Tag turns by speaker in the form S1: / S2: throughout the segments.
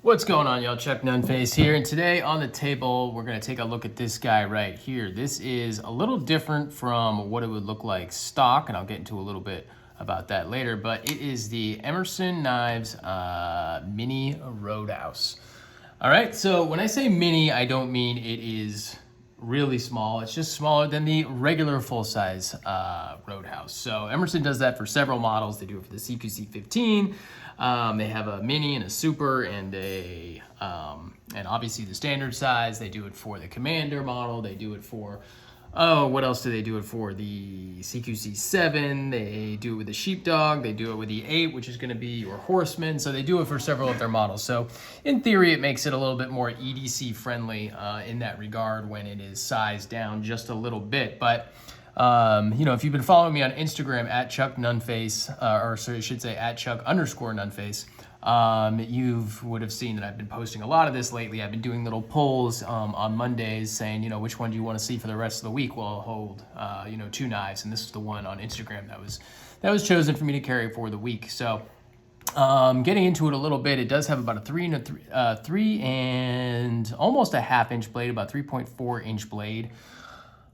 S1: What's going on, y'all? Chuck Nunface here, and today on the table we're going to take a look at this guy right here. This is a little different from what it would look like stock, and I'll get into a little bit about that later, but it is the Emerson Knives Mini Roadhouse. All right, so when I say mini, I don't mean it is really small. It's just smaller than the regular full-size Roadhouse. So Emerson does that for several models. They do it for the CQC 15. They have a mini and a super and and obviously the standard size. They do it for the Commander model. They do it for, what else do they do it for? The CQC 7. They do it with the Sheepdog. They do it with the 8, which is going to be your Horseman. So they do it for several of their models. So in theory, it makes it a little bit more EDC friendly in that regard when it is sized down just a little bit. But if you've been following me on Instagram at Chuck Nunface, or sorry, I should say at Chuck_Nunface, you would have seen that I've been posting a lot of this lately. I've been doing little polls on Mondays saying, which one do you want to see for the rest of the week? Well, I'll hold, 2 knives, and this is the one on Instagram that was chosen for me to carry for the week. So, getting into it a little bit, it does have about a 3 and almost a ½ inch blade, about 3.4 inch blade.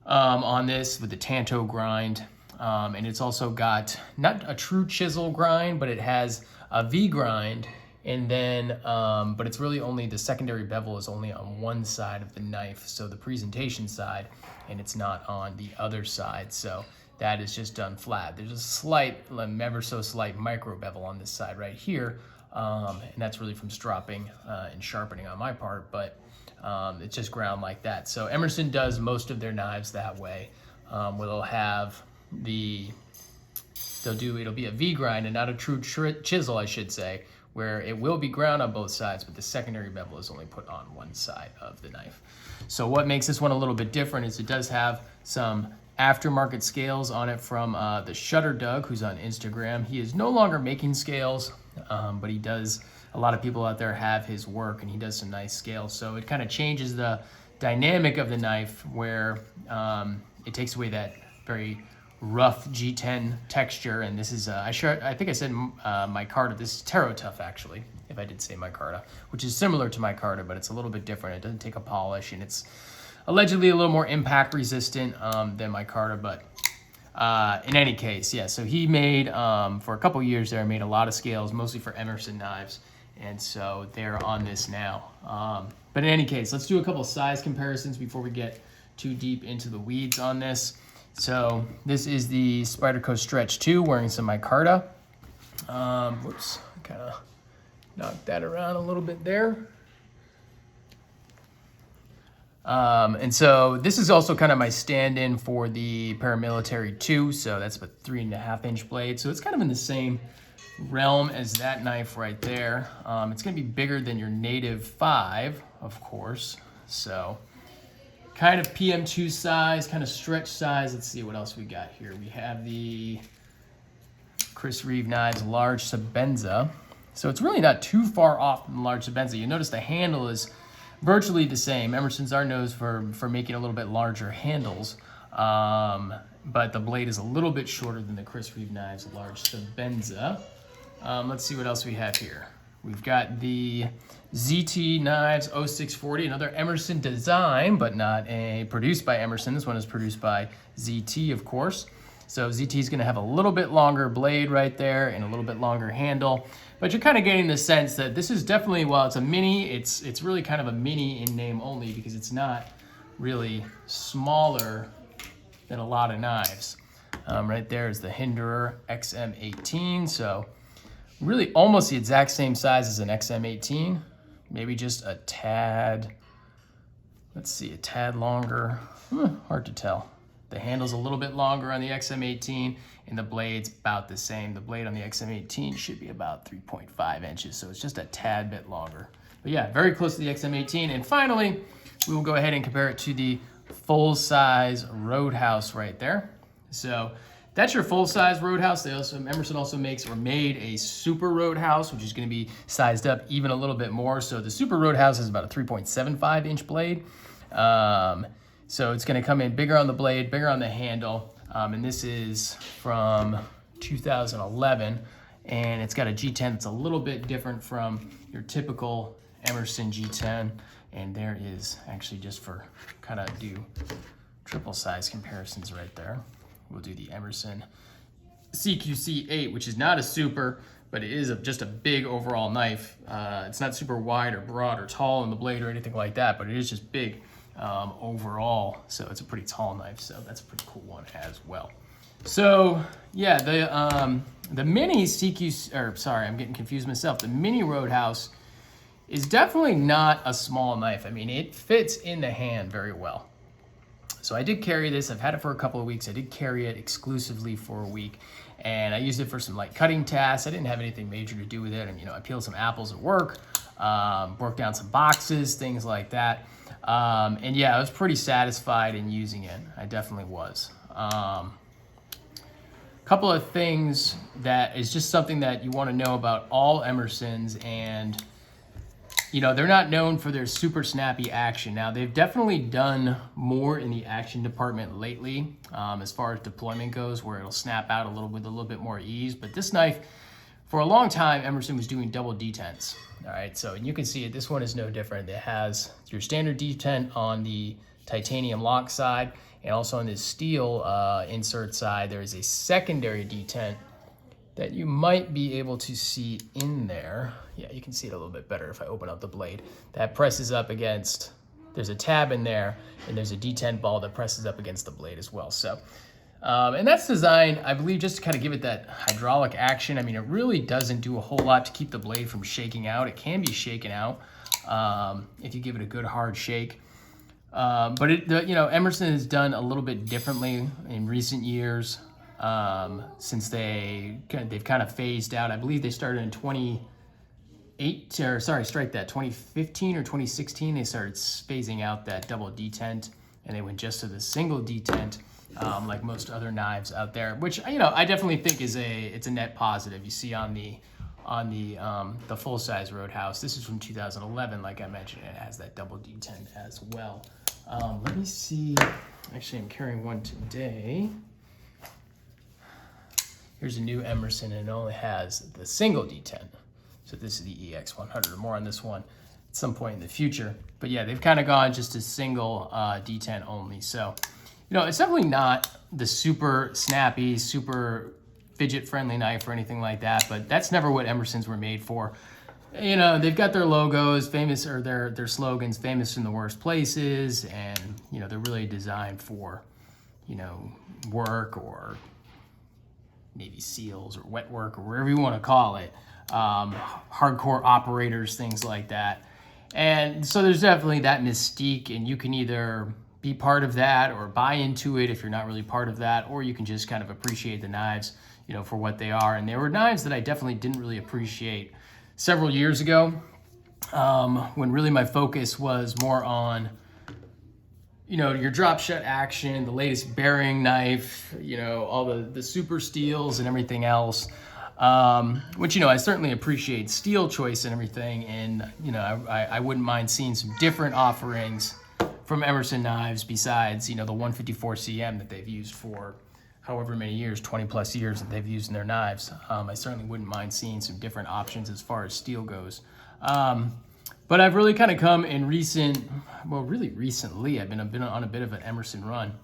S1: On this with the Tanto grind, and it's also got not a true chisel grind, but it has a V grind, and then but it's really only the secondary bevel is only on one side of the knife, so the presentation side, and it's not on the other side, so that is just done flat. There's a slight, ever so slight micro bevel on this side right here, and that's really from stropping and sharpening on my part, but it's just ground like that. So Emerson does most of their knives that way, where they'll have it'll be a V grind and not a true chisel, I should say, where it will be ground on both sides, but the secondary bevel is only put on one side of the knife. So what makes this one a little bit different is it does have some aftermarket scales on it from the Shutter Doug, who's on Instagram. He is no longer making scales, but he does. A lot of people out there have his work, and he does some nice scales. So it kind of changes the dynamic of the knife, where it takes away that very rough G10 texture. And this is, I think I said micarta. This is Terra Tough, actually, if I did say micarta, which is similar to micarta, but it's a little bit different. It doesn't take a polish, and it's allegedly a little more impact resistant than micarta, but in any case, yeah, so he made, for a couple years there, made a lot of scales, mostly for Emerson knives, and so they're on this now. But in any case, let's do a couple size comparisons before we get too deep into the weeds on this. So this is the Spyderco Stretch 2 wearing some micarta. Whoops, kind of knocked that around a little bit there. And so this is also kind of my stand-in for the Paramilitary 2, so that's a 3.5 inch blade. So it's kind of in the same realm as that knife right there. It's going to be bigger than your native 5, of course. So kind of PM2 size, kind of stretch size. Let's see what else we got here. We have the Chris Reeve Knives Large Sebenza. So it's really not too far off from the Large Sebenza. You notice the handle is virtually the same. Emerson's are known for making a little bit larger handles, but the blade is a little bit shorter than the Chris Reeve Knives Large Sebenza. Let's see what else we have here. We've got the ZT Knives 0640, another Emerson design, but not produced by Emerson. This one is produced by ZT, of course. So ZT is going to have a little bit longer blade right there and a little bit longer handle. But you're kind of getting the sense that this is definitely, while it's a mini, it's really kind of a mini in name only, because it's not really smaller than a lot of knives. Right there is the Hinderer XM18. So really almost the exact same size as an XM18. Maybe just a tad, let's see, a tad longer. Hard to tell. The handle's a little bit longer on the XM18, and the blade's about the same. The blade on the XM18 should be about 3.5 inches, so it's just a tad bit longer. But yeah, very close to the XM18. And finally, we will go ahead and compare it to the full-size Roadhouse right there. So that's your full-size Roadhouse. Emerson also makes or made a Super Roadhouse, which is going to be sized up even a little bit more. So the Super Roadhouse is about a 3.75 inch blade. So it's going to come in bigger on the blade, bigger on the handle, and this is from 2011, and it's got a G10 that's a little bit different from your typical Emerson G10, and there is actually, just for kind of do triple size comparisons right there, we'll do the Emerson CQC8, which is not a super, but it is just a big overall knife. It's not super wide or broad or tall in the blade or anything like that, but it is just big overall. So it's a pretty tall knife. So that's a pretty cool one as well. So yeah, the Mini CQ, or sorry, I'm getting confused myself. The Mini Roadhouse is definitely not a small knife. I mean, it fits in the hand very well. So I did carry this. I've had it for a couple of weeks. I did carry it exclusively for a week, and I used it for some light cutting tasks. I didn't have anything major to do with it. And, you know, I peeled some apples at work, broke down some boxes, things like that. And yeah, I was pretty satisfied in using it. I definitely was. Couple of things that is just something that you want to know about all Emersons, and you know, they're not known for their super snappy action. Now, they've definitely done more in the action department lately, as far as deployment goes, where it'll snap out a little bit more ease. But this knife, for a long time, Emerson was doing double detents. All right, so you can see it. This one is no different. It has your standard detent on the titanium lock side, and also on this steel insert side, there is a secondary detent that you might be able to see in there. Yeah, you can see it a little bit better if I open up the blade. That presses up against, there's a tab in there, and there's a detent ball that presses up against the blade as well. So, and that's designed, I believe, just to kind of give it that hydraulic action. I mean, it really doesn't do a whole lot to keep the blade from shaking out. It can be shaken out if you give it a good hard shake. But you know, Emerson has done a little bit differently in recent years. Since they've kind of phased out. I believe they started in 2015 or 2016. They started phasing out that double detent, and they went just to the single detent, like most other knives out there. Which, you know, I definitely think is it's a net positive. You see on the full size Roadhouse. This is from 2011. Like I mentioned, it has that double detent as well. Let me see. Actually, I'm carrying one today. Here's a new Emerson, and it only has the single detent. So this is the EX100. More on this one at some point in the future. But yeah, they've kind of gone just a single detent only. So, you know, it's definitely not the super snappy, super fidget-friendly knife or anything like that. But that's never what Emersons were made for. You know, they've got their logos, famous, or their slogans, famous in the worst places. And, you know, they're really designed for, you know, work or Navy SEALs or wet work or wherever you want to call it, hardcore operators, things like that. And so there's definitely that mystique, and you can either be part of that or buy into it if you're not really part of that, or you can just kind of appreciate the knives, you know, for what they are. And there were knives that I definitely didn't really appreciate several years ago, when really my focus was more on, you know, your drop shut action, the latest bearing knife, you know, all the super steels and everything else, which, you know, I certainly appreciate steel choice and everything. And, you know, I wouldn't mind seeing some different offerings from Emerson knives besides, you know, the 154 CM that they've used for however many years, 20 plus years that they've used in their knives. I certainly wouldn't mind seeing some different options as far as steel goes. But I've really kind of come in really recently, I've been on a bit of an Emerson run,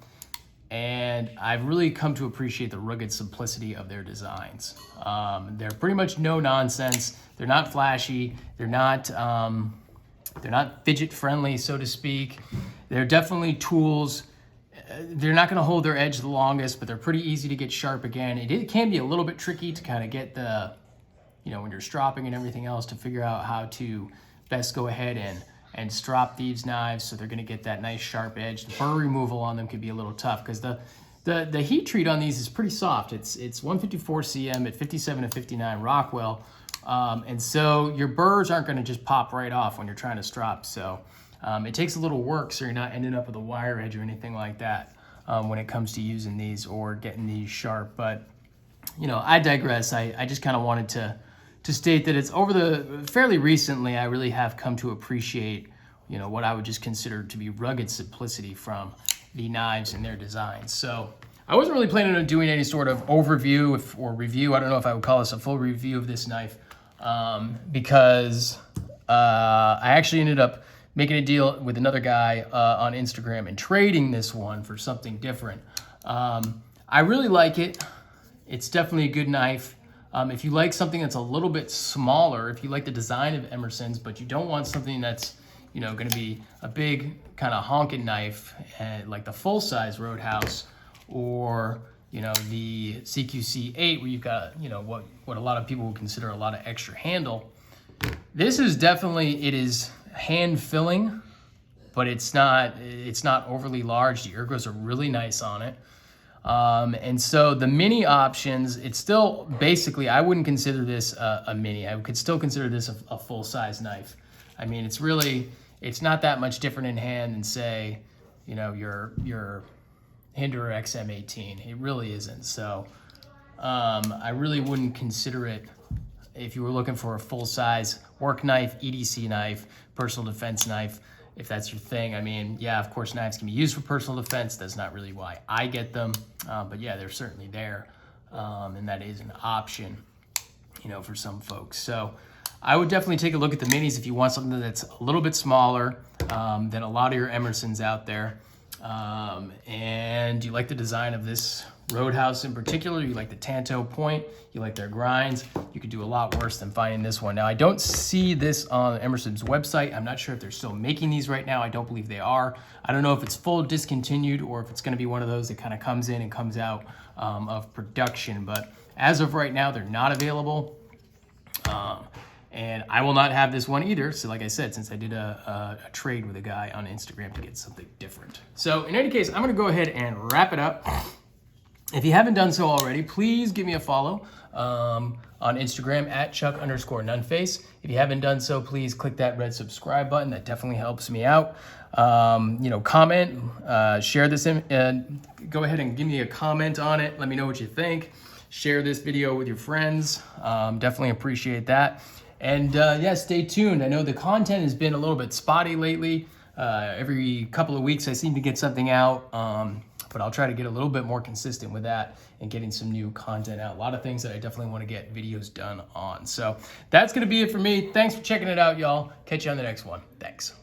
S1: and I've really come to appreciate the rugged simplicity of their designs. They're pretty much no nonsense. They're not flashy. They're not fidget friendly, so to speak. They're definitely tools. They're not going to hold their edge the longest, but they're pretty easy to get sharp again. It can be a little bit tricky to kind of get the, you know, when you're stropping and everything else, to figure out how to best go ahead and strop these knives so they're going to get that nice sharp edge. The burr removal on them can be a little tough because the heat treat on these is pretty soft. It's 154 CM at 57 and 59 Rockwell, and so your burrs aren't going to just pop right off when you're trying to strop. So it takes a little work, so you're not ending up with a wire edge or anything like that when it comes to using these or getting these sharp. But, you know, I digress. I just kind of wanted to state that it's fairly recently, I really have come to appreciate, you know, what I would just consider to be rugged simplicity from the knives and their designs. So I wasn't really planning on doing any sort of overview or review. I don't know if I would call this a full review of this knife, because I actually ended up making a deal with another guy on Instagram and trading this one for something different. I really like it. It's definitely a good knife. If you like something that's a little bit smaller, if you like the design of Emerson's, but you don't want something that's, you know, going to be a big kind of honking knife, like the full-size Roadhouse, or, you know, the CQC8, where you've got, you know, what a lot of people would consider a lot of extra handle. This is definitely, it is hand filling, but it's not overly large. The ergos are really nice on it. And so the mini options, it's still basically, I wouldn't consider this a mini. I could still consider this a full-size knife. I mean, it's not that much different in hand than, say, you know, your Hinderer XM18. It really isn't. So I really wouldn't consider it, if you were looking for a full-size work knife, EDC knife, personal defense knife, if that's your thing. I mean, yeah, of course, knives can be used for personal defense. That's not really why I get them. But yeah, they're certainly there. And that is an option, you know, for some folks. So I would definitely take a look at the minis if you want something that's a little bit smaller than a lot of your Emersons out there. And you like the design of this Roadhouse in particular, you like the Tanto point, you like their grinds, you could do a lot worse than finding this one. Now, I don't see this on Emerson's website. I'm not sure if they're still making these right now. I don't believe they are. I don't know if it's full discontinued or if it's going to be one of those that kind of comes in and comes out of production. But as of right now, they're not available. And I will not have this one either. So like I said, since I did a trade with a guy on Instagram to get something different. So in any case, I'm going to go ahead and wrap it up. If you haven't done so already, please give me a follow on Instagram at Chuck_Nunface. If you haven't done so, please click that red subscribe button. That definitely helps me out. You know, comment, share this, go ahead and give me a comment on it. Let me know what you think. Share this video with your friends. Definitely appreciate that. And yeah, stay tuned. I know the content has been a little bit spotty lately. Every couple of weeks I seem to get something out. But I'll try to get a little bit more consistent with that and getting some new content out. A lot of things that I definitely want to get videos done on. So that's going to be it for me. Thanks for checking it out, y'all. Catch you on the next one. Thanks.